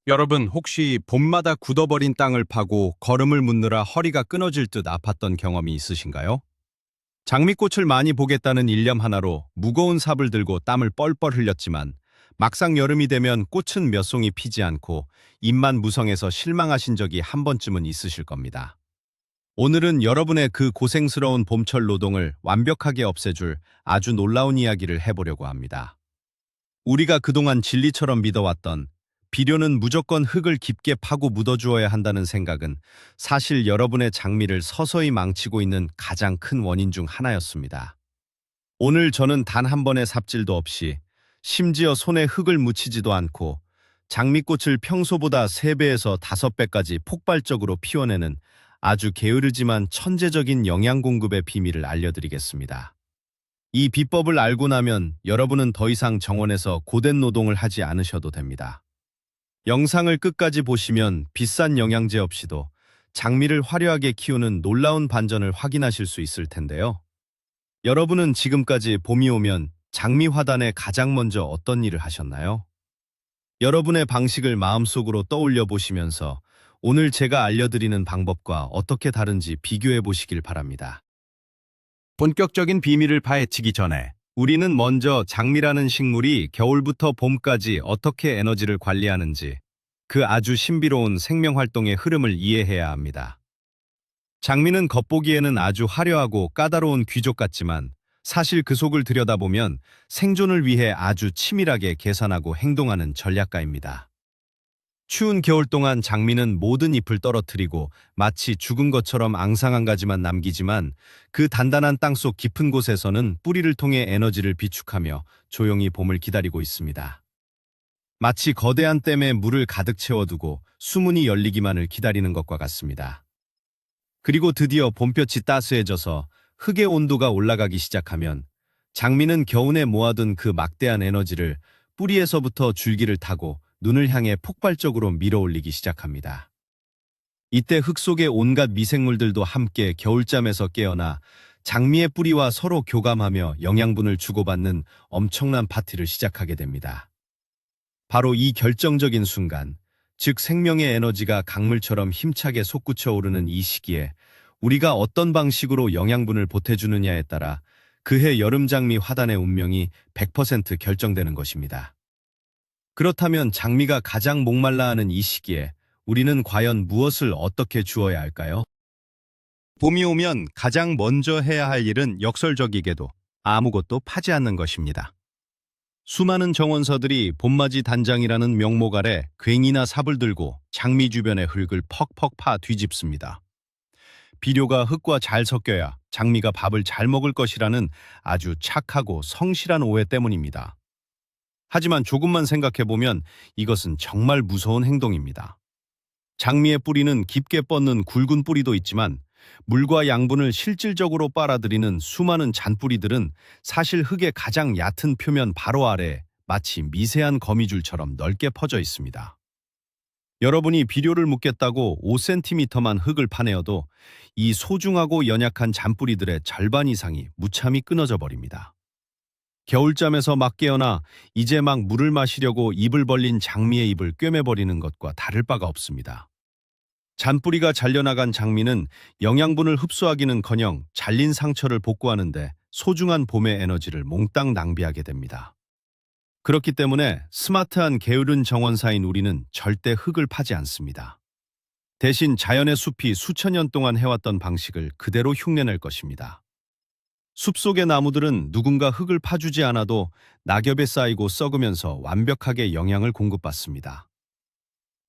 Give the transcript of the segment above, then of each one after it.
여러분, 혹시 봄마다 굳어버린 땅을 파고 거름을 묻느라 허리가 끊어질 듯 아팠던 경험이 있으신가요? 장미꽃을 많이 보겠다는 일념 하나로 무거운 삽을 들고 땀을 뻘뻘 흘렸지만 막상 여름이 되면 꽃은 몇 송이 피지 않고 잎만 무성해서 실망하신 적이 한 번쯤은 있으실 겁니다. 오늘은 여러분의 그 고생스러운 봄철 노동을 완벽하게 없애줄 아주 놀라운 이야기를 해보려고 합니다. 우리가 그동안 진리처럼 믿어왔던 비료는 무조건 흙을 깊게 파고 묻어주어야 한다는 생각은 사실 여러분의 장미를 서서히 망치고 있는 가장 큰 원인 중 하나였습니다. 오늘 저는 단 한 번의 삽질도 없이 심지어 손에 흙을 묻히지도 않고 장미꽃을 평소보다 3배에서 5배까지 폭발적으로 피워내는 아주 게으르지만 천재적인 영양 공급의 비밀을 알려드리겠습니다. 이 비법을 알고 나면 여러분은 더 이상 정원에서 고된 노동을 하지 않으셔도 됩니다. 영상을 끝까지 보시면 비싼 영양제 없이도 장미를 화려하게 키우는 놀라운 반전을 확인하실 수 있을 텐데요. 여러분은 지금까지 봄이 오면 장미 화단에 가장 먼저 어떤 일을 하셨나요? 여러분의 방식을 마음속으로 떠올려 보시면서 오늘 제가 알려드리는 방법과 어떻게 다른지 비교해 보시길 바랍니다. 본격적인 비밀을 파헤치기 전에 우리는 먼저 장미라는 식물이 겨울부터 봄까지 어떻게 에너지를 관리하는지 그 아주 신비로운 생명활동의 흐름을 이해해야 합니다. 장미는 겉보기에는 아주 화려하고 까다로운 귀족 같지만 사실 그 속을 들여다보면 생존을 위해 아주 치밀하게 계산하고 행동하는 전략가입니다. 추운 겨울 동안 장미는 모든 잎을 떨어뜨리고 마치 죽은 것처럼 앙상한 가지만 남기지만 그 단단한 땅속 깊은 곳에서는 뿌리를 통해 에너지를 비축하며 조용히 봄을 기다리고 있습니다. 마치 거대한 댐에 물을 가득 채워두고 수문이 열리기만을 기다리는 것과 같습니다. 그리고 드디어 봄볕이 따스해져서 흙의 온도가 올라가기 시작하면 장미는 겨우내 모아둔 그 막대한 에너지를 뿌리에서부터 줄기를 타고 눈을 향해 폭발적으로 밀어올리기 시작합니다. 이때 흙 속의 온갖 미생물들도 함께 겨울잠에서 깨어나 장미의 뿌리와 서로 교감하며 영양분을 주고받는 엄청난 파티를 시작하게 됩니다. 바로 이 결정적인 순간, 즉 생명의 에너지가 강물처럼 힘차게 솟구쳐 오르는 이 시기에 우리가 어떤 방식으로 영양분을 보태주느냐에 따라 그해 여름장미 화단의 운명이 100% 결정되는 것입니다. 그렇다면 장미가 가장 목말라하는 이 시기에 우리는 과연 무엇을 어떻게 주어야 할까요? 봄이 오면 가장 먼저 해야 할 일은 역설적이게도 아무것도 파지 않는 것입니다. 수많은 정원서들이 봄맞이 단장이라는 명목 아래 괭이나 삽을 들고 장미 주변의 흙을 퍽퍽 파 뒤집습니다. 비료가 흙과 잘 섞여야 장미가 밥을 잘 먹을 것이라는 아주 착하고 성실한 오해 때문입니다. 하지만 조금만 생각해보면 이것은 정말 무서운 행동입니다. 장미의 뿌리는 깊게 뻗는 굵은 뿌리도 있지만 물과 양분을 실질적으로 빨아들이는 수많은 잔뿌리들은 사실 흙의 가장 얕은 표면 바로 아래 마치 미세한 거미줄처럼 넓게 퍼져 있습니다. 여러분이 비료를 묻겠다고 5cm만 흙을 파내어도 이 소중하고 연약한 잔뿌리들의 절반 이상이 무참히 끊어져 버립니다. 겨울잠에서 막 깨어나 이제 막 물을 마시려고 입을 벌린 장미의 잎을 꿰매버리는 것과 다를 바가 없습니다. 잔뿌리가 잘려나간 장미는 영양분을 흡수하기는커녕 잘린 상처를 복구하는데 소중한 봄의 에너지를 몽땅 낭비하게 됩니다. 그렇기 때문에 스마트한 게으른 정원사인 우리는 절대 흙을 파지 않습니다. 대신 자연의 숲이 수천 년 동안 해왔던 방식을 그대로 흉내낼 것입니다. 숲속의 나무들은 누군가 흙을 파주지 않아도 낙엽에 쌓이고 썩으면서 완벽하게 영양을 공급받습니다.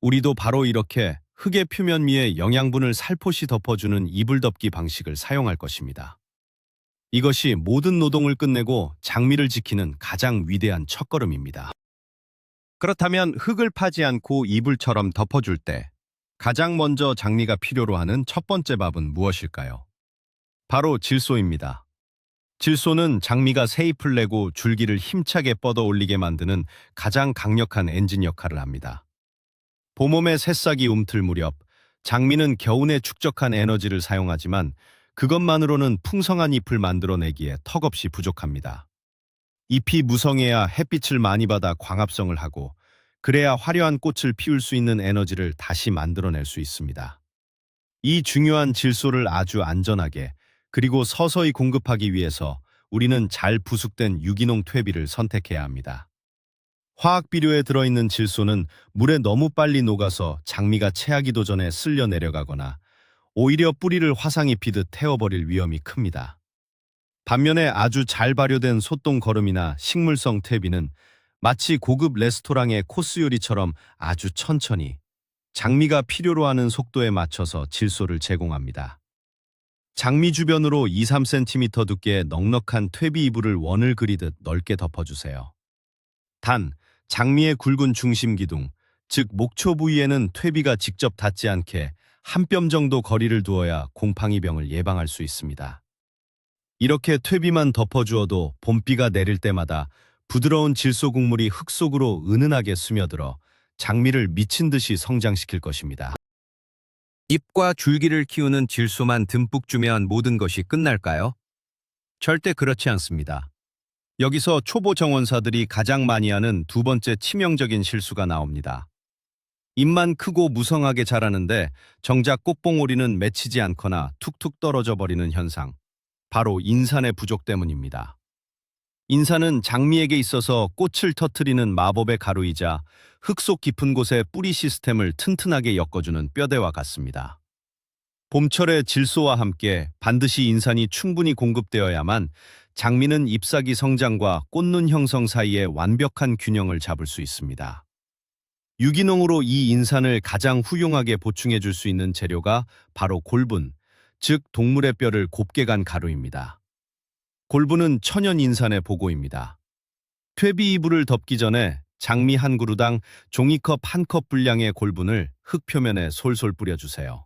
우리도 바로 이렇게 흙의 표면 위에 영양분을 살포시 덮어주는 이불 덮기 방식을 사용할 것입니다. 이것이 모든 노동을 끝내고 장미를 지키는 가장 위대한 첫걸음입니다. 그렇다면 흙을 파지 않고 이불처럼 덮어줄 때 가장 먼저 장미가 필요로 하는 첫 번째 밥은 무엇일까요? 바로 질소입니다. 질소는 장미가 새 잎을 내고 줄기를 힘차게 뻗어 올리게 만드는 가장 강력한 엔진 역할을 합니다. 봄봄의 새싹이 움틀 무렵 장미는 겨우내 축적한 에너지를 사용하지만 그것만으로는 풍성한 잎을 만들어내기에 턱없이 부족합니다. 잎이 무성해야 햇빛을 많이 받아 광합성을 하고 그래야 화려한 꽃을 피울 수 있는 에너지를 다시 만들어낼 수 있습니다. 이 중요한 질소를 아주 안전하게 그리고 서서히 공급하기 위해서 우리는 잘 부숙된 유기농 퇴비를 선택해야 합니다. 화학 비료에 들어있는 질소는 물에 너무 빨리 녹아서 장미가 체하기도 전에 쓸려 내려가거나 오히려 뿌리를 화상 입히듯 태워버릴 위험이 큽니다. 반면에 아주 잘 발효된 소똥 거름이나 식물성 퇴비는 마치 고급 레스토랑의 코스 요리처럼 아주 천천히 장미가 필요로 하는 속도에 맞춰서 질소를 제공합니다. 장미 주변으로 2~3cm 두께의 넉넉한 퇴비 이불을 원을 그리듯 넓게 덮어주세요. 단, 장미의 굵은 중심 기둥, 즉 목초 부위에는 퇴비가 직접 닿지 않게 한 뼘 정도 거리를 두어야 곰팡이병을 예방할 수 있습니다. 이렇게 퇴비만 덮어주어도 봄비가 내릴 때마다 부드러운 질소 국물이 흙 속으로 은은하게 스며들어 장미를 미친 듯이 성장시킬 것입니다. 잎과 줄기를 키우는 질소만 듬뿍 주면 모든 것이 끝날까요? 절대 그렇지 않습니다. 여기서 초보 정원사들이 가장 많이 하는 두 번째 치명적인 실수가 나옵니다. 잎만 크고 무성하게 자라는데 정작 꽃봉오리는 맺히지 않거나 툭툭 떨어져 버리는 현상. 바로 인산의 부족 때문입니다. 인산은 장미에게 있어서 꽃을 터트리는 마법의 가루이자 흙 속 깊은 곳의 뿌리 시스템을 튼튼하게 엮어주는 뼈대와 같습니다. 봄철의 질소와 함께 반드시 인산이 충분히 공급되어야만 장미는 잎사귀 성장과 꽃눈 형성 사이에 완벽한 균형을 잡을 수 있습니다. 유기농으로 이 인산을 가장 훌륭하게 보충해 줄 수 있는 재료가 바로 골분, 즉 동물의 뼈를 곱게 간 가루입니다. 골분은 천연 인산의 보고입니다. 퇴비 이불을 덮기 전에 장미 한 그루당 종이컵 한 컵 분량의 골분을 흙 표면에 솔솔 뿌려주세요.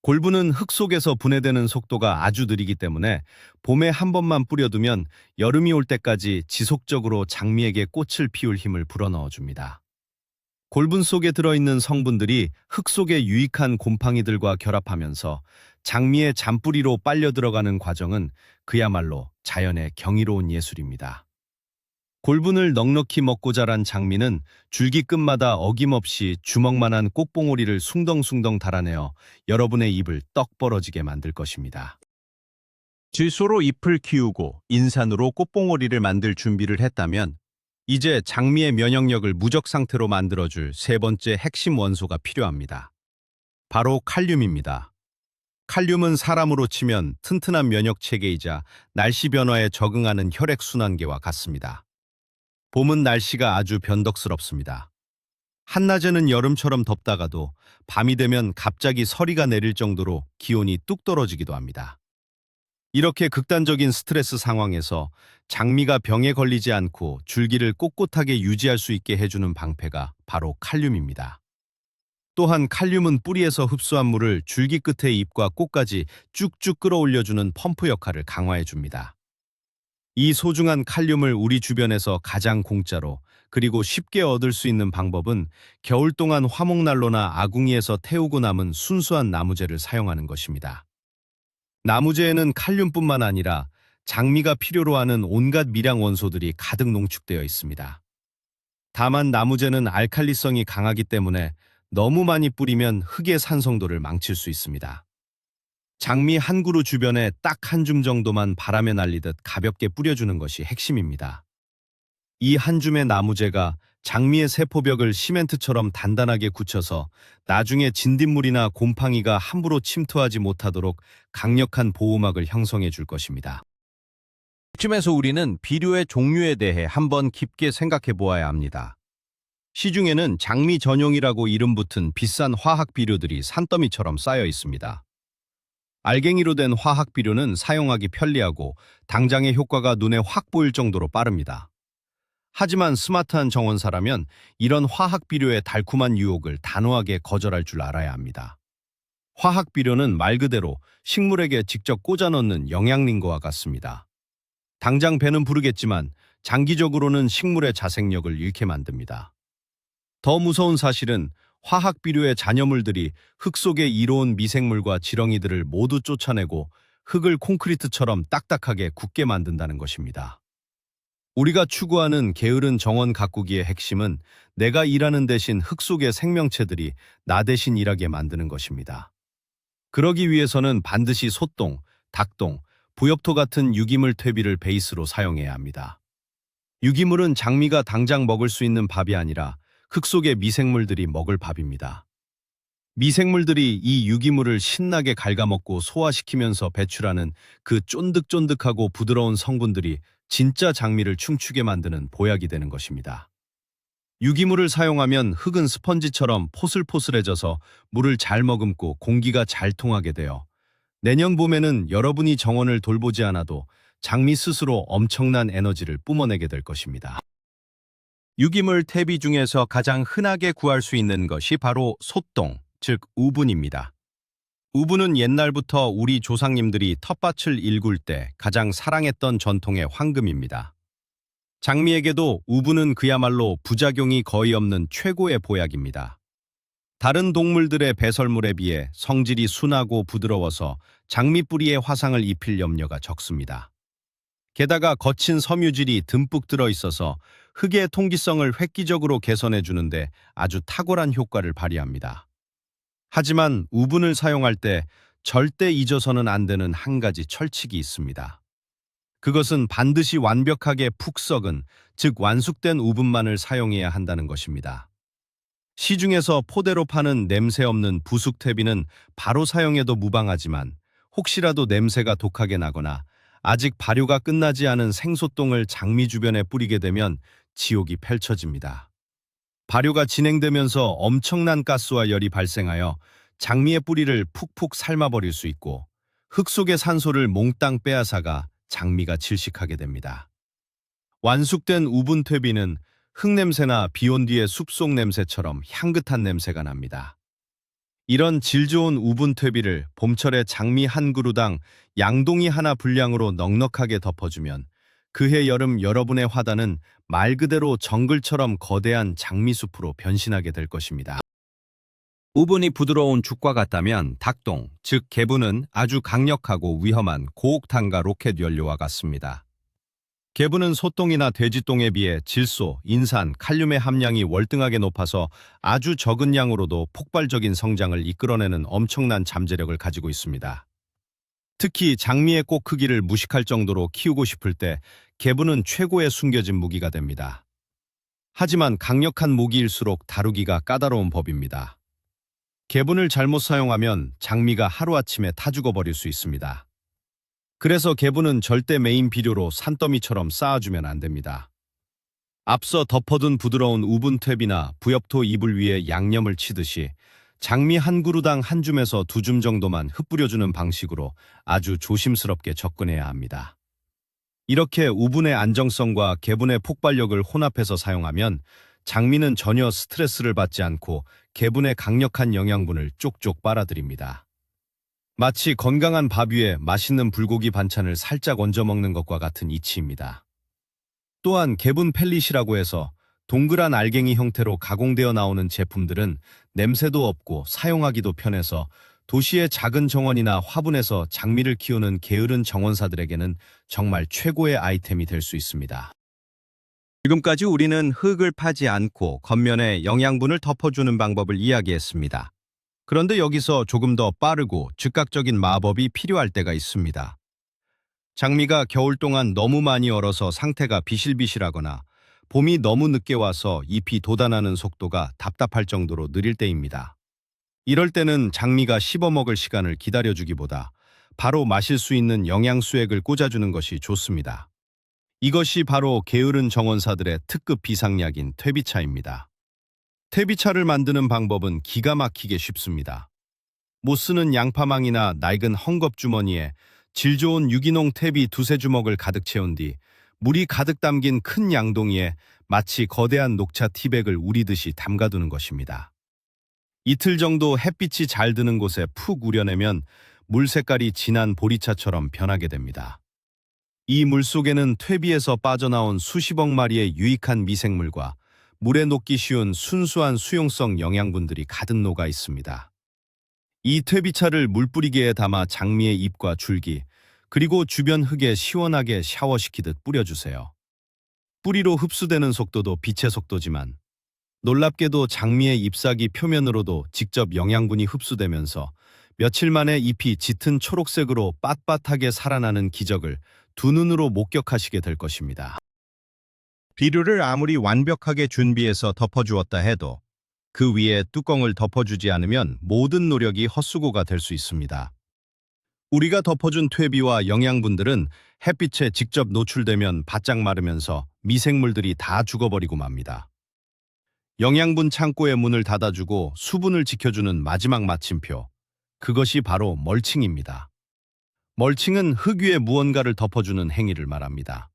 골분은 흙 속에서 분해되는 속도가 아주 느리기 때문에 봄에 한 번만 뿌려두면 여름이 올 때까지 지속적으로 장미에게 꽃을 피울 힘을 불어넣어줍니다. 골분 속에 들어있는 성분들이 흙 속의 유익한 곰팡이들과 결합하면서 장미의 잔뿌리로 빨려 들어가는 과정은 그야말로 자연의 경이로운 예술입니다. 골분을 넉넉히 먹고 자란 장미는 줄기 끝마다 어김없이 주먹만한 꽃봉오리를 숭덩숭덩 달아내어 여러분의 입을 떡 벌어지게 만들 것입니다. 질소로 잎을 키우고 인산으로 꽃봉오리를 만들 준비를 했다면 이제 장미의 면역력을 무적 상태로 만들어줄 세 번째 핵심 원소가 필요합니다. 바로 칼륨입니다. 칼륨은 사람으로 치면 튼튼한 면역 체계이자 날씨 변화에 적응하는 혈액순환계와 같습니다. 봄은 날씨가 아주 변덕스럽습니다. 한낮에는 여름처럼 덥다가도 밤이 되면 갑자기 서리가 내릴 정도로 기온이 뚝 떨어지기도 합니다. 이렇게 극단적인 스트레스 상황에서 장미가 병에 걸리지 않고 줄기를 꼿꼿하게 유지할 수 있게 해주는 방패가 바로 칼륨입니다. 또한 칼륨은 뿌리에서 흡수한 물을 줄기 끝의 잎과 꽃까지 쭉쭉 끌어올려주는 펌프 역할을 강화해줍니다. 이 소중한 칼륨을 우리 주변에서 가장 공짜로 그리고 쉽게 얻을 수 있는 방법은 겨울 동안 화목난로나 아궁이에서 태우고 남은 순수한 나무재를 사용하는 것입니다. 나무재에는 칼륨뿐만 아니라 장미가 필요로 하는 온갖 미량 원소들이 가득 농축되어 있습니다. 다만 나무재는 알칼리성이 강하기 때문에 너무 많이 뿌리면 흙의 산성도를 망칠 수 있습니다. 장미 한 그루 주변에 딱 한 줌 정도만 바람에 날리듯 가볍게 뿌려주는 것이 핵심입니다. 이 한 줌의 나무재가 장미의 세포벽을 시멘트처럼 단단하게 굳혀서 나중에 진딧물이나 곰팡이가 함부로 침투하지 못하도록 강력한 보호막을 형성해 줄 것입니다. 이쯤에서 우리는 비료의 종류에 대해 한번 깊게 생각해 보아야 합니다. 시중에는 장미 전용이라고 이름 붙은 비싼 화학 비료들이 산더미처럼 쌓여 있습니다. 알갱이로 된 화학 비료는 사용하기 편리하고 당장의 효과가 눈에 확 보일 정도로 빠릅니다. 하지만 스마트한 정원사라면 이런 화학 비료의 달콤한 유혹을 단호하게 거절할 줄 알아야 합니다. 화학 비료는 말 그대로 식물에게 직접 꽂아 넣는 영양링거와 같습니다. 당장 배는 부르겠지만 장기적으로는 식물의 자생력을 잃게 만듭니다. 더 무서운 사실은 화학 비료의 잔여물들이 흙 속의 이로운 미생물과 지렁이들을 모두 쫓아내고 흙을 콘크리트처럼 딱딱하게 굳게 만든다는 것입니다. 우리가 추구하는 게으른 정원 가꾸기의 핵심은 내가 일하는 대신 흙 속의 생명체들이 나 대신 일하게 만드는 것입니다. 그러기 위해서는 반드시 솥동, 닭동, 부엽토 같은 유기물 퇴비를 베이스로 사용해야 합니다. 유기물은 장미가 당장 먹을 수 있는 밥이 아니라 흙 속의 미생물들이 먹을 밥입니다. 미생물들이 이 유기물을 신나게 갉아먹고 소화시키면서 배출하는 그 쫀득쫀득하고 부드러운 성분들이 진짜 장미를 춤추게 만드는 보약이 되는 것입니다. 유기물을 사용하면 흙은 스펀지처럼 포슬포슬해져서 물을 잘 머금고 공기가 잘 통하게 되어 내년 봄에는 여러분이 정원을 돌보지 않아도 장미 스스로 엄청난 에너지를 뿜어내게 될 것입니다. 유기물 퇴비 중에서 가장 흔하게 구할 수 있는 것이 바로 솥동, 즉 우분입니다. 우분은 옛날부터 우리 조상님들이 텃밭을 일굴 때 가장 사랑했던 전통의 황금입니다. 장미에게도 우분은 그야말로 부작용이 거의 없는 최고의 보약입니다. 다른 동물들의 배설물에 비해 성질이 순하고 부드러워서 장미 뿌리에 화상을 입힐 염려가 적습니다. 게다가 거친 섬유질이 듬뿍 들어있어서 흙의 통기성을 획기적으로 개선해 주는데 아주 탁월한 효과를 발휘합니다. 하지만 우분을 사용할 때 절대 잊어서는 안 되는 한 가지 철칙이 있습니다. 그것은 반드시 완벽하게 푹 썩은, 즉 완숙된 우분만을 사용해야 한다는 것입니다. 시중에서 포대로 파는 냄새 없는 부숙퇴비는 바로 사용해도 무방하지만 혹시라도 냄새가 독하게 나거나 아직 발효가 끝나지 않은 생소똥을 장미 주변에 뿌리게 되면 지옥이 펼쳐집니다. 발효가 진행되면서 엄청난 가스와 열이 발생하여 장미의 뿌리를 푹푹 삶아버릴 수 있고 흙 속의 산소를 몽땅 빼앗아가 장미가 질식하게 됩니다. 완숙된 우분퇴비는 흙냄새나 비온 뒤의 숲속 냄새처럼 향긋한 냄새가 납니다. 이런 질 좋은 우분퇴비를 봄철에 장미 한 그루당 양동이 하나 분량으로 넉넉하게 덮어주면 그해 여름 여러분의 화단은 말 그대로 정글처럼 거대한 장미숲으로 변신하게 될 것입니다. 우분이 부드러운 죽과 같다면 닭동, 즉 개분은 아주 강력하고 위험한 고옥탄과 로켓 연료와 같습니다. 개분은 소똥이나 돼지똥에 비해 질소, 인산, 칼륨의 함량이 월등하게 높아서 아주 적은 양으로도 폭발적인 성장을 이끌어내는 엄청난 잠재력을 가지고 있습니다. 특히 장미의 꽃 크기를 무식할 정도로 키우고 싶을 때 개분은 최고의 숨겨진 무기가 됩니다. 하지만 강력한 무기일수록 다루기가 까다로운 법입니다. 개분을 잘못 사용하면 장미가 하루아침에 타 죽어버릴 수 있습니다. 그래서 개분은 절대 메인 비료로 산더미처럼 쌓아주면 안 됩니다. 앞서 덮어둔 부드러운 우분퇴비나 부엽토 이불 위에 양념을 치듯이 장미 한 그루당 한 줌에서 두 줌 정도만 흩뿌려주는 방식으로 아주 조심스럽게 접근해야 합니다. 이렇게 우분의 안정성과 개분의 폭발력을 혼합해서 사용하면 장미는 전혀 스트레스를 받지 않고 개분의 강력한 영양분을 쪽쪽 빨아들입니다. 마치 건강한 밥 위에 맛있는 불고기 반찬을 살짝 얹어 먹는 것과 같은 이치입니다. 또한 개분 펠릿이라고 해서 동그란 알갱이 형태로 가공되어 나오는 제품들은 냄새도 없고 사용하기도 편해서 도시의 작은 정원이나 화분에서 장미를 키우는 게으른 정원사들에게는 정말 최고의 아이템이 될 수 있습니다. 지금까지 우리는 흙을 파지 않고 겉면에 영양분을 덮어주는 방법을 이야기했습니다. 그런데 여기서 조금 더 빠르고 즉각적인 마법이 필요할 때가 있습니다. 장미가 겨울 동안 너무 많이 얼어서 상태가 비실비실하거나 봄이 너무 늦게 와서 잎이 돋아나는 속도가 답답할 정도로 느릴 때입니다. 이럴 때는 장미가 씹어먹을 시간을 기다려주기보다 바로 마실 수 있는 영양수액을 꽂아주는 것이 좋습니다. 이것이 바로 게으른 정원사들의 특급 비상약인 퇴비차입니다. 퇴비차를 만드는 방법은 기가 막히게 쉽습니다. 못 쓰는 양파망이나 낡은 헝겊주머니에 질 좋은 유기농 퇴비 두세 주먹을 가득 채운 뒤 물이 가득 담긴 큰 양동이에 마치 거대한 녹차 티백을 우리듯이 담가두는 것입니다. 이틀 정도 햇빛이 잘 드는 곳에 푹 우려내면 물 색깔이 진한 보리차처럼 변하게 됩니다. 이 물 속에는 퇴비에서 빠져나온 수십억 마리의 유익한 미생물과 물에 녹기 쉬운 순수한 수용성 영양분들이 가득 녹아 있습니다. 이 퇴비차를 물뿌리개에 담아 장미의 잎과 줄기, 그리고 주변 흙에 시원하게 샤워시키듯 뿌려주세요. 뿌리로 흡수되는 속도도 빛의 속도지만 놀랍게도 장미의 잎사귀 표면으로도 직접 영양분이 흡수되면서 며칠 만에 잎이 짙은 초록색으로 빳빳하게 살아나는 기적을 두 눈으로 목격하시게 될 것입니다. 비료를 아무리 완벽하게 준비해서 덮어주었다 해도 그 위에 뚜껑을 덮어주지 않으면 모든 노력이 헛수고가 될 수 있습니다. 우리가 덮어준 퇴비와 영양분들은 햇빛에 직접 노출되면 바짝 마르면서 미생물들이 다 죽어버리고 맙니다. 영양분 창고의 문을 닫아주고 수분을 지켜주는 마지막 마침표, 그것이 바로 멀칭입니다. 멀칭은 흙 위에 무언가를 덮어주는 행위를 말합니다.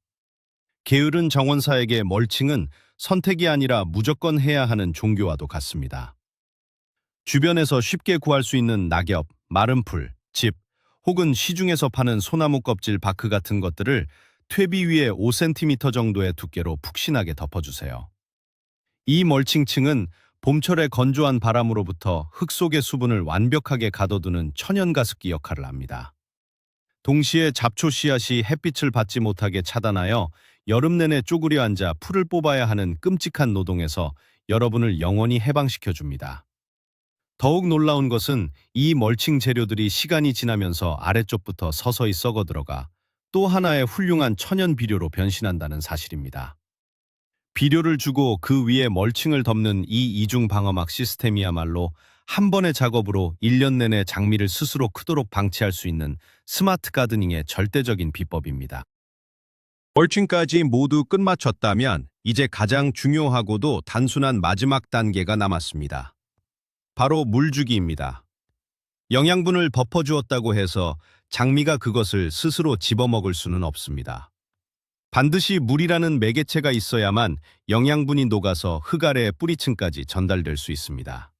게으른 정원사에게 멀칭은 선택이 아니라 무조건 해야 하는 종교와도 같습니다. 주변에서 쉽게 구할 수 있는 낙엽, 마른 풀, 짚, 혹은 시중에서 파는 소나무 껍질 바크 같은 것들을 퇴비 위에 5cm 정도의 두께로 푹신하게 덮어주세요. 이 멀칭층은 봄철의 건조한 바람으로부터 흙 속의 수분을 완벽하게 가둬두는 천연가습기 역할을 합니다. 동시에 잡초 씨앗이 햇빛을 받지 못하게 차단하여 여름 내내 쪼그려 앉아 풀을 뽑아야 하는 끔찍한 노동에서 여러분을 영원히 해방시켜줍니다. 더욱 놀라운 것은 이 멀칭 재료들이 시간이 지나면서 아래쪽부터 서서히 썩어 들어가 또 하나의 훌륭한 천연 비료로 변신한다는 사실입니다. 비료를 주고 그 위에 멀칭을 덮는 이 이중 방어막 시스템이야말로 한 번의 작업으로 1년 내내 장미를 스스로 크도록 방치할 수 있는 스마트 가드닝의 절대적인 비법입니다. 멀칭까지 모두 끝마쳤다면 이제 가장 중요하고도 단순한 마지막 단계가 남았습니다. 바로 물주기입니다. 영양분을 덮어주었다고 해서 장미가 그것을 스스로 집어먹을 수는 없습니다. 반드시 물이라는 매개체가 있어야만 영양분이 녹아서 흙 아래의 뿌리층까지 전달될 수 있습니다.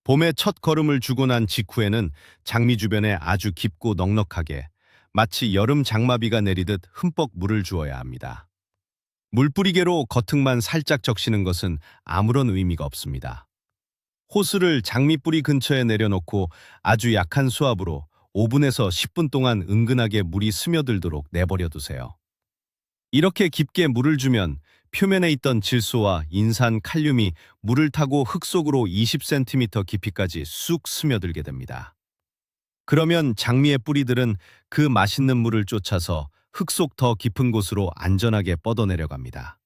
봄에 첫 걸음을 주고 난 직후에는 장미 주변에 아주 깊고 넉넉하게 마치 여름 장마비가 내리듯 흠뻑 물을 주어야 합니다. 물뿌리개로 겉흙만 살짝 적시는 것은 아무런 의미가 없습니다. 호스를 장미뿌리 근처에 내려놓고 아주 약한 수압으로 5분에서 10분 동안 은근하게 물이 스며들도록 내버려 두세요. 이렇게 깊게 물을 주면 표면에 있던 질소와 인산, 칼륨이 물을 타고 흙 속으로 20cm 깊이까지 쑥 스며들게 됩니다. 그러면 장미의 뿌리들은 그 맛있는 물을 쫓아서 흙 속 더 깊은 곳으로 안전하게 뻗어내려갑니다.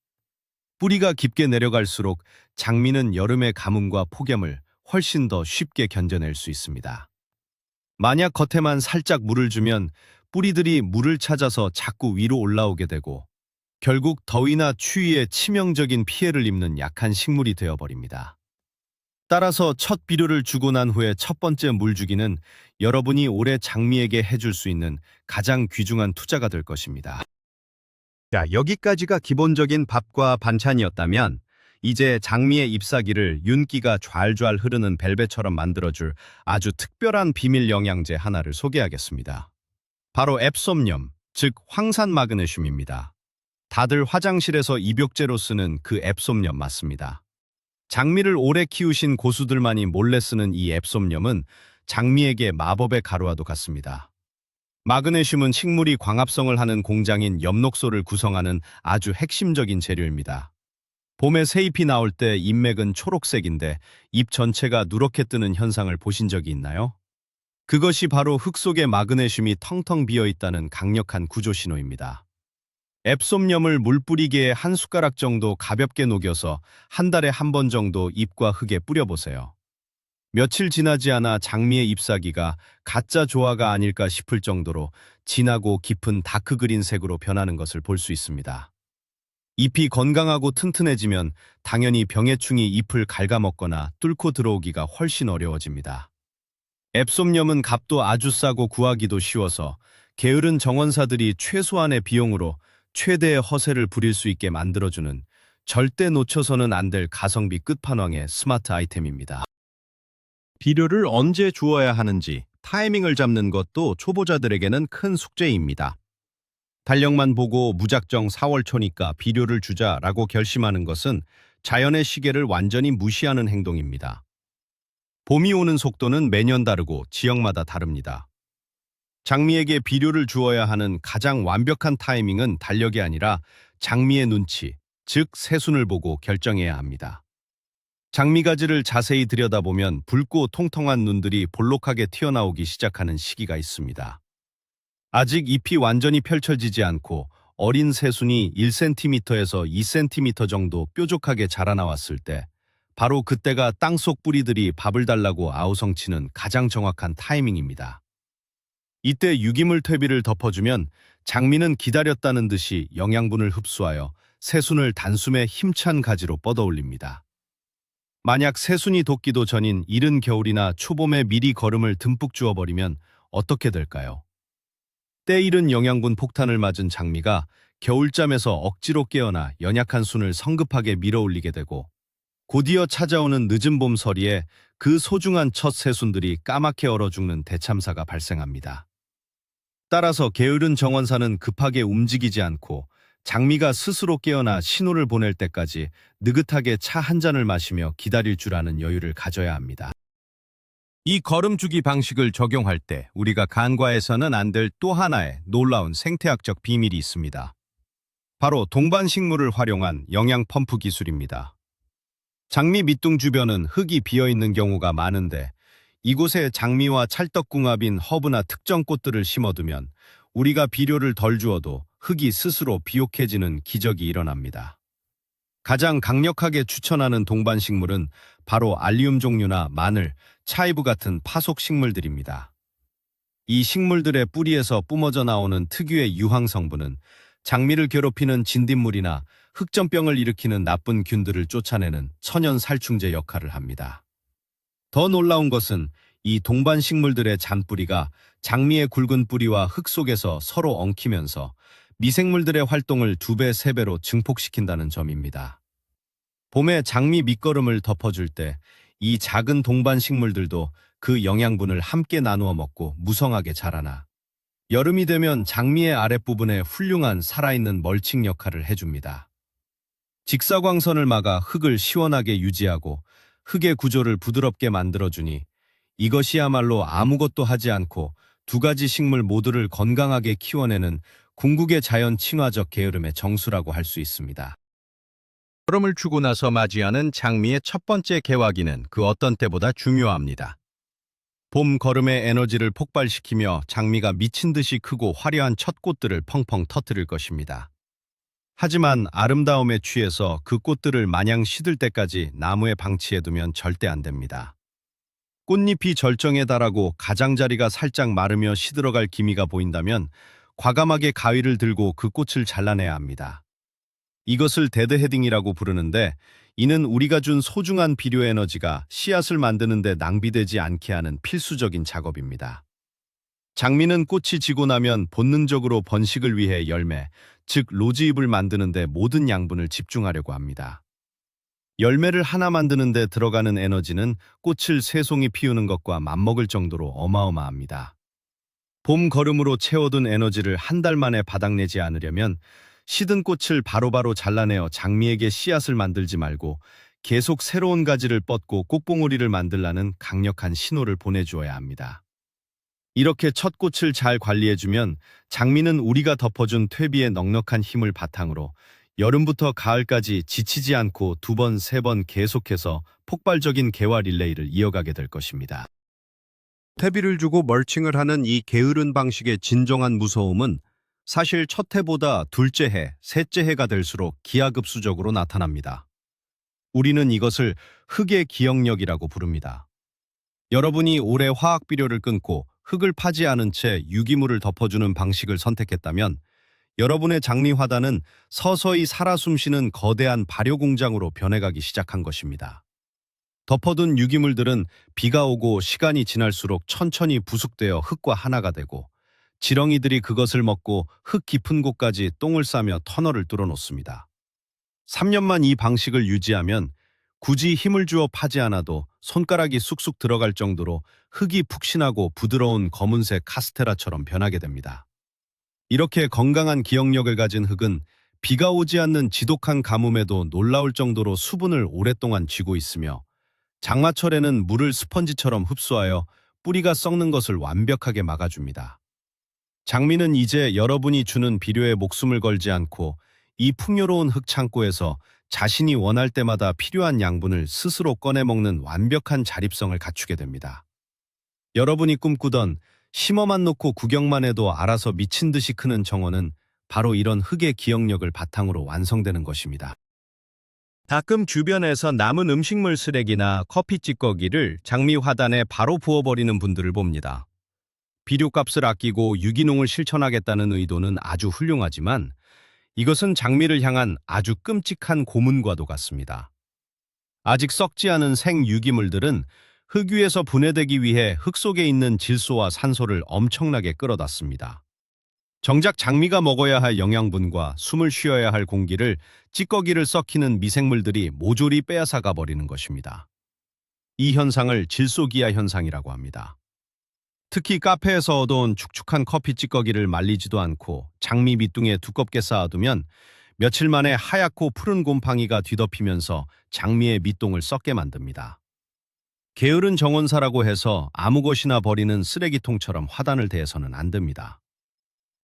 뿌리가 깊게 내려갈수록 장미는 여름의 가뭄과 폭염을 훨씬 더 쉽게 견뎌낼 수 있습니다. 만약 겉에만 살짝 물을 주면 뿌리들이 물을 찾아서 자꾸 위로 올라오게 되고 결국 더위나 추위에 치명적인 피해를 입는 약한 식물이 되어버립니다. 따라서 첫 비료를 주고 난 후에 첫 번째 물주기는 여러분이 올해 장미에게 해줄 수 있는 가장 귀중한 투자가 될 것입니다. 자, 여기까지가 기본적인 밥과 반찬이었다면 이제 장미의 잎사귀를 윤기가 좔좔 흐르는 벨벳처럼 만들어줄 아주 특별한 비밀 영양제 하나를 소개하겠습니다. 바로 앱솜염, 즉 황산 마그네슘입니다. 다들 화장실에서 입욕제로 쓰는 그 앱솜염 맞습니다. 장미를 오래 키우신 고수들만이 몰래 쓰는 이 앱솜염은 장미에게 마법의 가루와도 같습니다. 마그네슘은 식물이 광합성을 하는 공장인 엽록소를 구성하는 아주 핵심적인 재료입니다. 봄에 새잎이 나올 때 잎맥은 초록색인데 잎 전체가 누렇게 뜨는 현상을 보신 적이 있나요? 그것이 바로 흙 속에 마그네슘이 텅텅 비어 있다는 강력한 구조 신호입니다. 앱솜염을 물뿌리개에 한 숟가락 정도 가볍게 녹여서 한 달에 한 번 정도 잎과 흙에 뿌려보세요. 며칠 지나지 않아 장미의 잎사귀가 가짜 조화가 아닐까 싶을 정도로 진하고 깊은 다크그린 색으로 변하는 것을 볼 수 있습니다. 잎이 건강하고 튼튼해지면 당연히 병해충이 잎을 갉아먹거나 뚫고 들어오기가 훨씬 어려워집니다. 앱솜염은 값도 아주 싸고 구하기도 쉬워서 게으른 정원사들이 최소한의 비용으로 최대의 허세를 부릴 수 있게 만들어주는 절대 놓쳐서는 안 될 가성비 끝판왕의 스마트 아이템입니다. 비료를 언제 주어야 하는지 타이밍을 잡는 것도 초보자들에게는 큰 숙제입니다. 달력만 보고 무작정 4월 초니까 비료를 주자라고 결심하는 것은 자연의 시계를 완전히 무시하는 행동입니다. 봄이 오는 속도는 매년 다르고 지역마다 다릅니다. 장미에게 비료를 주어야 하는 가장 완벽한 타이밍은 달력이 아니라 장미의 눈치, 즉 새순을 보고 결정해야 합니다. 장미가지를 자세히 들여다보면 붉고 통통한 눈들이 볼록하게 튀어나오기 시작하는 시기가 있습니다. 아직 잎이 완전히 펼쳐지지 않고 어린 새순이 1cm에서 2cm 정도 뾰족하게 자라나왔을 때, 바로 그때가 땅속 뿌리들이 밥을 달라고 아우성치는 가장 정확한 타이밍입니다. 이때 유기물 퇴비를 덮어주면 장미는 기다렸다는 듯이 영양분을 흡수하여 새순을 단숨에 힘찬 가지로 뻗어올립니다. 만약 새순이 돋기도 전인 이른 겨울이나 초봄에 미리 거름을 듬뿍 주어버리면 어떻게 될까요? 때 이른 영양분 폭탄을 맞은 장미가 겨울잠에서 억지로 깨어나 연약한 순을 성급하게 밀어올리게 되고, 곧이어 찾아오는 늦은 봄 서리에 그 소중한 첫 새순들이 까맣게 얼어 죽는 대참사가 발생합니다. 따라서 게으른 정원사는 급하게 움직이지 않고 장미가 스스로 깨어나 신호를 보낼 때까지 느긋하게 차 한 잔을 마시며 기다릴 줄 아는 여유를 가져야 합니다. 이 거름주기 방식을 적용할 때 우리가 간과해서는 안 될 또 하나의 놀라운 생태학적 비밀이 있습니다. 바로 동반식물을 활용한 영양 펌프 기술입니다. 장미 밑둥 주변은 흙이 비어있는 경우가 많은데, 이곳에 장미와 찰떡궁합인 허브나 특정 꽃들을 심어두면 우리가 비료를 덜 주어도 흙이 스스로 비옥해지는 기적이 일어납니다. 가장 강력하게 추천하는 동반식물은 바로 알리움 종류나 마늘, 차이브 같은 파속 식물들입니다. 이 식물들의 뿌리에서 뿜어져 나오는 특유의 유황 성분은 장미를 괴롭히는 진딧물이나 흑점병을 일으키는 나쁜 균들을 쫓아내는 천연 살충제 역할을 합니다. 더 놀라운 것은 이 동반 식물들의 잔뿌리가 장미의 굵은 뿌리와 흙 속에서 서로 엉키면서 미생물들의 활동을 2배, 3배로 증폭시킨다는 점입니다. 봄에 장미 밑거름을 덮어줄 때 이 작은 동반 식물들도 그 영양분을 함께 나누어 먹고 무성하게 자라나, 여름이 되면 장미의 아랫부분에 훌륭한 살아있는 멀칭 역할을 해줍니다. 직사광선을 막아 흙을 시원하게 유지하고 흙의 구조를 부드럽게 만들어주니, 이것이야말로 아무것도 하지 않고 2가지 식물 모두를 건강하게 키워내는 궁극의 자연 친화적 게으름의 정수라고 할 수 있습니다. 거름을 주고 나서 맞이하는 장미의 첫 번째 개화기는 그 어떤 때보다 중요합니다. 봄 거름의 에너지를 폭발시키며 장미가 미친 듯이 크고 화려한 첫 꽃들을 펑펑 터뜨릴 것입니다. 하지만 아름다움에 취해서 그 꽃들을 마냥 시들 때까지 나무에 방치해두면 절대 안 됩니다. 꽃잎이 절정에 달하고 가장자리가 살짝 마르며 시들어갈 기미가 보인다면 과감하게 가위를 들고 그 꽃을 잘라내야 합니다. 이것을 데드헤딩이라고 부르는데, 이는 우리가 준 소중한 비료 에너지가 씨앗을 만드는 데 낭비되지 않게 하는 필수적인 작업입니다. 장미는 꽃이 지고 나면 본능적으로 번식을 위해 열매, 즉 로즈잎을 만드는 데 모든 양분을 집중하려고 합니다. 열매를 하나 만드는 데 들어가는 에너지는 꽃을 3송이 피우는 것과 맞먹을 정도로 어마어마합니다. 봄 거름으로 채워둔 에너지를 한 달 만에 바닥내지 않으려면 시든 꽃을 바로바로 잘라내어 장미에게 씨앗을 만들지 말고 계속 새로운 가지를 뻗고 꽃봉오리를 만들라는 강력한 신호를 보내주어야 합니다. 이렇게 첫 꽃을 잘 관리해주면 장미는 우리가 덮어준 퇴비의 넉넉한 힘을 바탕으로 여름부터 가을까지 지치지 않고 2번, 3번 계속해서 폭발적인 개화 릴레이를 이어가게 될 것입니다. 퇴비를 주고 멀칭을 하는 이 게으른 방식의 진정한 무서움은 사실 첫 해보다 둘째 해, 셋째 해가 될수록 기하급수적으로 나타납니다. 우리는 이것을 흙의 기억력이라고 부릅니다. 여러분이 올해 화학 비료를 끊고 흙을 파지 않은 채 유기물을 덮어주는 방식을 선택했다면 여러분의 장미 화단은 서서히 살아 숨쉬는 거대한 발효공장으로 변해가기 시작한 것입니다. 덮어둔 유기물들은 비가 오고 시간이 지날수록 천천히 부숙되어 흙과 하나가 되고, 지렁이들이 그것을 먹고 흙 깊은 곳까지 똥을 싸며 터널을 뚫어놓습니다. 3년만 이 방식을 유지하면 굳이 힘을 주어 파지 않아도 손가락이 쑥쑥 들어갈 정도로 흙이 푹신하고 부드러운 검은색 카스테라처럼 변하게 됩니다. 이렇게 건강한 기억력을 가진 흙은 비가 오지 않는 지독한 가뭄에도 놀라울 정도로 수분을 오랫동안 쥐고 있으며, 장마철에는 물을 스펀지처럼 흡수하여 뿌리가 썩는 것을 완벽하게 막아줍니다. 장미는 이제 여러분이 주는 비료에 목숨을 걸지 않고 이 풍요로운 흙창고에서 자신이 원할 때마다 필요한 양분을 스스로 꺼내 먹는 완벽한 자립성을 갖추게 됩니다. 여러분이 꿈꾸던 심어만 놓고 구경만 해도 알아서 미친 듯이 크는 정원은 바로 이런 흙의 기억력을 바탕으로 완성되는 것입니다. 가끔 주변에서 남은 음식물 쓰레기나 커피 찌꺼기를 장미 화단에 바로 부어버리는 분들을 봅니다. 비료값을 아끼고 유기농을 실천하겠다는 의도는 아주 훌륭하지만 이것은 장미를 향한 아주 끔찍한 고문과도 같습니다. 아직 썩지 않은 생유기물들은 흙 위에서 분해되기 위해 흙 속에 있는 질소와 산소를 엄청나게 끌어다습니다. 정작 장미가 먹어야 할 영양분과 숨을 쉬어야 할 공기를 찌꺼기를 썩히는 미생물들이 모조리 빼앗아가 버리는 것입니다. 이 현상을 질소기아 현상이라고 합니다. 특히 카페에서 얻어온 축축한 커피 찌꺼기를 말리지도 않고 장미 밑둥에 두껍게 쌓아두면 며칠 만에 하얗고 푸른 곰팡이가 뒤덮이면서 장미의 밑동을 썩게 만듭니다. 게으른 정원사라고 해서 아무 것이나 버리는 쓰레기통처럼 화단을 대해서는 안 됩니다.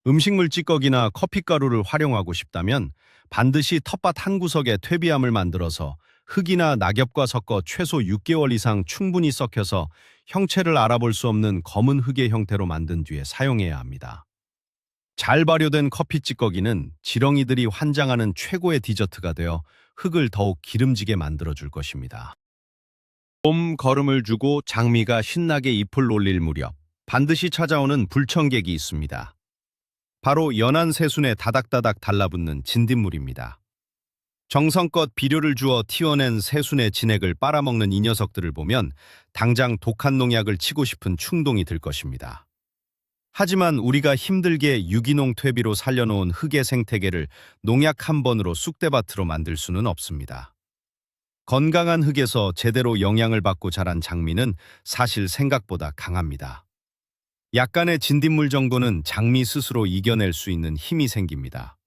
음식물 찌꺼기나 커피가루를 활용하고 싶다면 반드시 텃밭 한 구석에 퇴비함을 만들어서 흙이나 낙엽과 섞어 최소 6개월 이상 충분히 썩혀서 형체를 알아볼 수 없는 검은 흙의 형태로 만든 뒤에 사용해야 합니다. 잘 발효된 커피 찌꺼기는 지렁이들이 환장하는 최고의 디저트가 되어 흙을 더욱 기름지게 만들어줄 것입니다. 봄 걸음을 주고 장미가 신나게 잎을 올릴 무렵 반드시 찾아오는 불청객이 있습니다. 바로 연한 새순에 다닥다닥 달라붙는 진딧물입니다. 정성껏 비료를 주어 틔워낸 새순의 진액을 빨아먹는 이 녀석들을 보면 당장 독한 농약을 치고 싶은 충동이 들 것입니다. 하지만 우리가 힘들게 유기농 퇴비로 살려놓은 흙의 생태계를 농약 한 번으로 쑥대밭으로 만들 수는 없습니다. 건강한 흙에서 제대로 영양을 받고 자란 장미는 사실 생각보다 강합니다. 약간의 진딧물 정도는 장미 스스로 이겨낼 수 있는 힘이 생깁니다.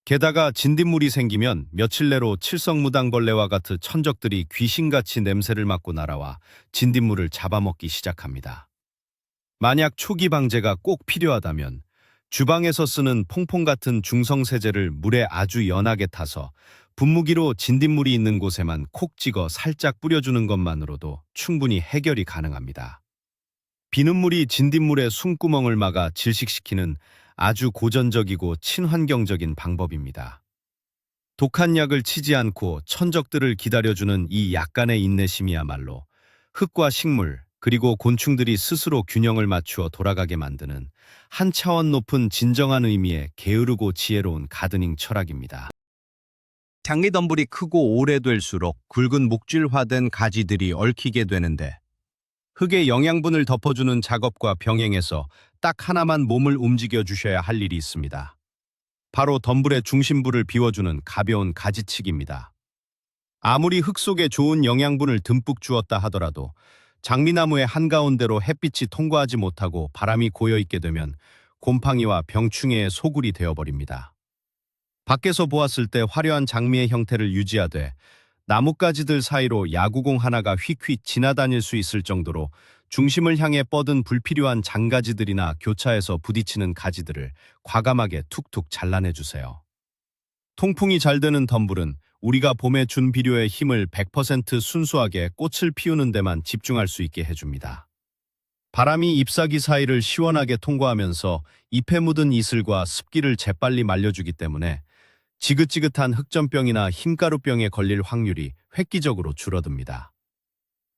게다가 진딧물이 생기면 며칠 내로 칠성무당벌레와 같은 천적들이 귀신같이 냄새를 맡고 날아와 진딧물을 잡아먹기 시작합니다. 만약 초기 방제가 꼭 필요하다면 주방에서 쓰는 퐁퐁 같은 중성세제를 물에 아주 연하게 타서 분무기로 진딧물이 있는 곳에만 콕 찍어 살짝 뿌려주는 것만으로도 충분히 해결이 가능합니다. 비눗물이 진딧물의 숨구멍을 막아 질식시키는 아주 고전적이고 친환경적인 방법입니다. 독한 약을 치지 않고 천적들을 기다려주는 이 약간의 인내심이야말로 흙과 식물 그리고 곤충들이 스스로 균형을 맞추어 돌아가게 만드는 한 차원 높은 진정한 의미의 게으르고 지혜로운 가드닝 철학입니다. 장미덤불이 크고 오래될수록 굵은 목질화된 가지들이 얽히게 되는데 흙의 영양분을 덮어주는 작업과 병행해서 딱 하나만 몸을 움직여 주셔야 할 일이 있습니다. 바로 덤불의 중심부를 비워주는 가벼운 가지치기입니다. 아무리 흙 속에 좋은 영양분을 듬뿍 주었다 하더라도 장미나무의 한가운데로 햇빛이 통과하지 못하고 바람이 고여있게 되면 곰팡이와 병충해의 소굴이 되어버립니다. 밖에서 보았을 때 화려한 장미의 형태를 유지하되 나뭇가지들 사이로 야구공 하나가 휙휙 지나다닐 수 있을 정도로 중심을 향해 뻗은 불필요한 장가지들이나 교차해서 부딪히는 가지들을 과감하게 툭툭 잘라내주세요. 통풍이 잘 되는 덤불은 우리가 봄에 준 비료의 힘을 100% 순수하게 꽃을 피우는 데만 집중할 수 있게 해줍니다. 바람이 잎사귀 사이를 시원하게 통과하면서 잎에 묻은 이슬과 습기를 재빨리 말려주기 때문에 지긋지긋한 흑점병이나 흰가루병에 걸릴 확률이 획기적으로 줄어듭니다.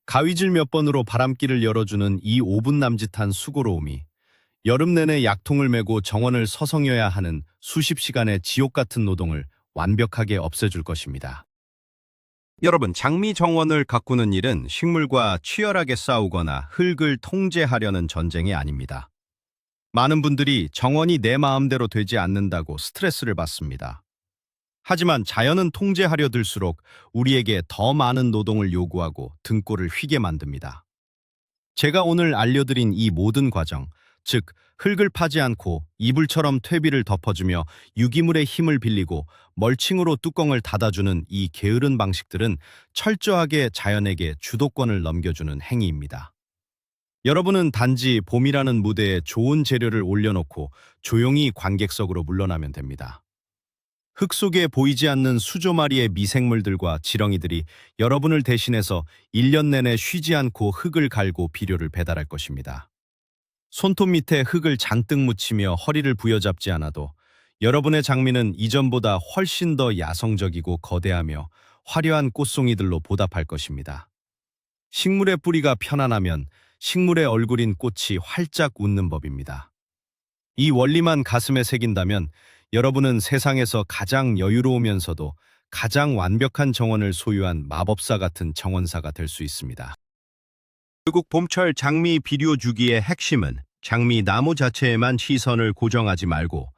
가위질 몇 번으로 바람길을 열어주는 이 5분 남짓한 수고로움이 여름 내내 약통을 메고 정원을 서성여야 하는 수십 시간의 지옥 같은 노동을 완벽하게 없애줄 것입니다. 여러분, 장미 정원을 가꾸는 일은 식물과 치열하게 싸우거나 흙을 통제하려는 전쟁이 아닙니다. 많은 분들이 정원이 내 마음대로 되지 않는다고 스트레스를 받습니다. 하지만 자연은 통제하려 들수록 우리에게 더 많은 노동을 요구하고 등골을 휘게 만듭니다. 제가 오늘 알려드린 이 모든 과정, 즉 흙을 파지 않고 이불처럼 퇴비를 덮어주며 유기물의 힘을 빌리고 멀칭으로 뚜껑을 닫아주는 이 게으른 방식들은 철저하게 자연에게 주도권을 넘겨주는 행위입니다. 여러분은 단지 봄이라는 무대에 좋은 재료를 올려놓고 조용히 관객석으로 물러나면 됩니다. 흙 속에 보이지 않는 수조 마리의 미생물들과 지렁이들이 여러분을 대신해서 1년 내내 쉬지 않고 흙을 갈고 비료를 배달할 것입니다. 손톱 밑에 흙을 잔뜩 묻히며 허리를 부여잡지 않아도 여러분의 장미는 이전보다 훨씬 더 야성적이고 거대하며 화려한 꽃송이들로 보답할 것입니다. 식물의 뿌리가 편안하면 식물의 얼굴인 꽃이 활짝 웃는 법입니다. 이 원리만 가슴에 새긴다면 여러분은 세상에서 가장 여유로우면서도 가장 완벽한 정원을 소유한 마법사 같은 정원사가 될 수 있습니다. 결국 봄철 장미 비료 주기의 핵심은 장미 나무 자체에만 시선을 고정하지 말고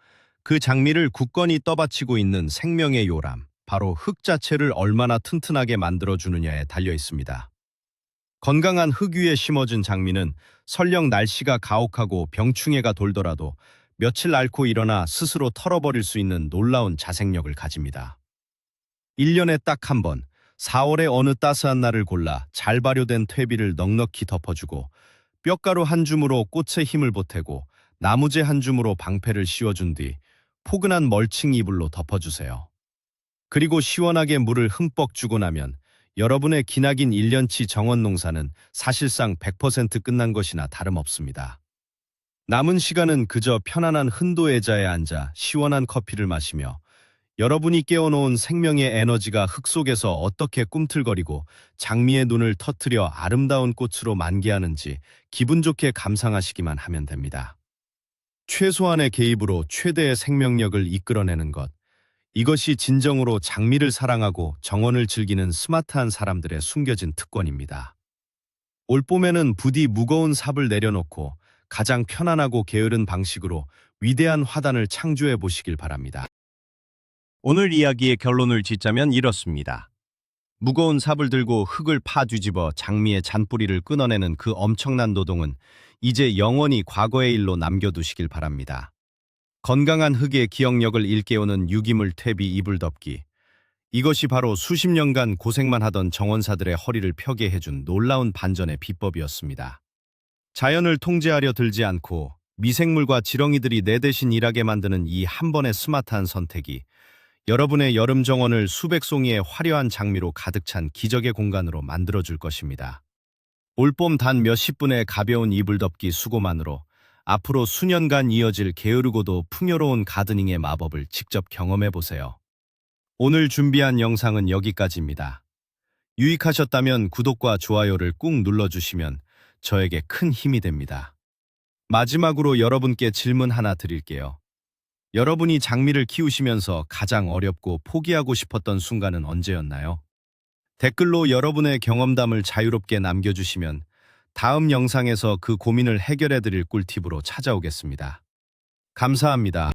그 장미를 굳건히 떠받치고 있는 생명의 요람, 바로 흙 자체를 얼마나 튼튼하게 만들어주느냐에 달려 있습니다. 건강한 흙 위에 심어진 장미는 설령 날씨가 가혹하고 병충해가 돌더라도 며칠 앓고 일어나 스스로 털어버릴 수 있는 놀라운 자생력을 가집니다. 1년에 딱 한 번, 4월의 어느 따스한 날을 골라 잘 발효된 퇴비를 넉넉히 덮어주고 뼈가루 한 줌으로 꽃에 힘을 보태고 나무재 한 줌으로 방패를 씌워준 뒤 포근한 멀칭 이불로 덮어주세요. 그리고 시원하게 물을 흠뻑 주고 나면 여러분의 기나긴 1년치 정원 농사는 사실상 100% 끝난 것이나 다름없습니다. 남은 시간은 그저 편안한 흔도 의자에 앉아 시원한 커피를 마시며 여러분이 깨워놓은 생명의 에너지가 흙 속에서 어떻게 꿈틀거리고 장미의 눈을 터뜨려 아름다운 꽃으로 만개하는지 기분 좋게 감상하시기만 하면 됩니다. 최소한의 개입으로 최대의 생명력을 이끌어내는 것, 이것이 진정으로 장미를 사랑하고 정원을 즐기는 스마트한 사람들의 숨겨진 특권입니다. 올봄에는 부디 무거운 삽을 내려놓고 가장 편안하고 게으른 방식으로 위대한 화단을 창조해 보시길 바랍니다. 오늘 이야기의 결론을 짓자면 이렇습니다. 무거운 삽을 들고 흙을 파 뒤집어 장미의 잔뿌리를 끊어내는 그 엄청난 노동은 이제 영원히 과거의 일로 남겨두시길 바랍니다. 건강한 흙의 기억력을 일깨우는 유기물 퇴비 이불 덮기. 이것이 바로 수십 년간 고생만 하던 정원사들의 허리를 펴게 해준 놀라운 반전의 비법이었습니다. 자연을 통제하려 들지 않고 미생물과 지렁이들이 내 대신 일하게 만드는 이 한 번의 스마트한 선택이 여러분의 여름 정원을 수백 송이의 화려한 장미로 가득 찬 기적의 공간으로 만들어줄 것입니다. 올봄 단 몇십 분의 가벼운 이불 덮기 수고만으로 앞으로 수년간 이어질 게으르고도 풍요로운 가드닝의 마법을 직접 경험해보세요. 오늘 준비한 영상은 여기까지입니다. 유익하셨다면 구독과 좋아요를 꾹 눌러주시면 저에게 큰 힘이 됩니다. 마지막으로 여러분께 질문 하나 드릴게요. 여러분이 장미를 키우시면서 가장 어렵고 포기하고 싶었던 순간은 언제였나요? 댓글로 여러분의 경험담을 자유롭게 남겨주시면 다음 영상에서 그 고민을 해결해드릴 꿀팁으로 찾아오겠습니다. 감사합니다.